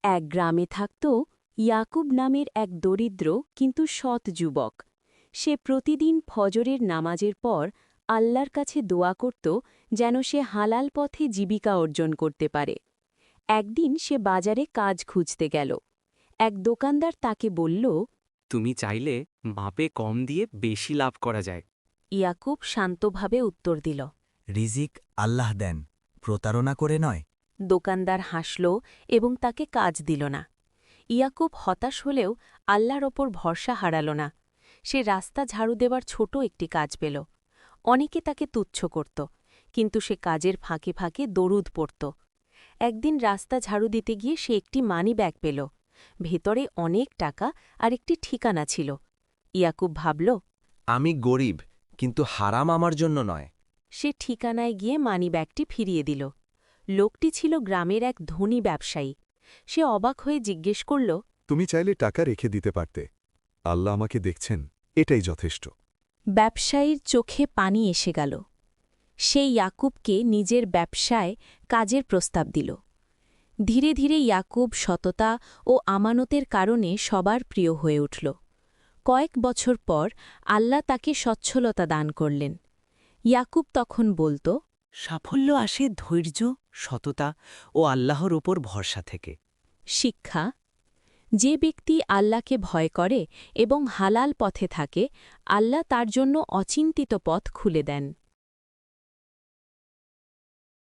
এক গ্রামে থাকত ইয়াকুব নামের এক দরিদ্র কিন্তু সৎ যুবক। সে প্রতিদিন ফজরের নামাজের পর আল্লাহর কাছে দোয়া করত যেন সে হালাল পথে জীবিকা অর্জন করতে পারে। একদিন সে বাজারে কাজ খুঁজতে গেল। এক দোকানদার তাকে বলল, তুমি চাইলে মাপে কম দিয়ে বেশি লাভ করা যায়। ইয়াকুব শান্তভাবে উত্তর দিল। রিজিক আল্লাহ দেন, প্রতারণা করে নয়। দোকানদার হাসল এবং তাকে কাজ দিল না। ইয়াকুব হতাশ হলেও আল্লাহর ওপর ভরসা হারাল না। সে রাস্তা ঝাড়ু দেওয়ার ছোট একটি কাজ পেল। অনেকে তাকে তুচ্ছ করত, কিন্তু সে কাজের ফাঁকে ফাঁকে দরুদ পড়ত। একদিন রাস্তা ঝাড়ু দিতে গিয়ে সে একটি মানি ব্যাগ পেল। ভেতরে অনেক টাকা আর একটি ঠিকানা ছিল। ইয়াকুব ভাবল, আমি গরিব, কিন্তু হারাম আমার জন্য নয়। সে ঠিকানায় গিয়ে মানিব্যাগটি ফিরিয়ে দিল। লোকটি ছিল গ্রামের এক ধনী ব্যবসায়ী। সে অবাক হয়ে জিজ্ঞেস করল, তুমি চাইলে টাকা রেখে দিতে পারতে। আল্লাহ আমাকে দেখছেন, এটাই যথেষ্ট। ব্যবসায়ীর চোখে পানি এসে গেল। সে ইয়াকুবকে নিজের ব্যবসায় কাজের প্রস্তাব দিল। ধীরে ধীরে ইয়াকুব সততা ও আমানতের কারণে সবার প্রিয় হয়ে উঠল। কয়েক বছর পর আল্লাহ তাকে সচ্ছলতা দান করলেন। ইয়াকুব তখন বলত, সাফল্য আসে ধৈর্য, সততা ও আল্লাহর ওপর ভরসা থেকে। শিক্ষা: যে ব্যক্তি আল্লাহকে ভয় করে এবং হালাল পথে থাকে, আল্লাহ তার জন্য অচিন্তিত পথ খুলে দেন।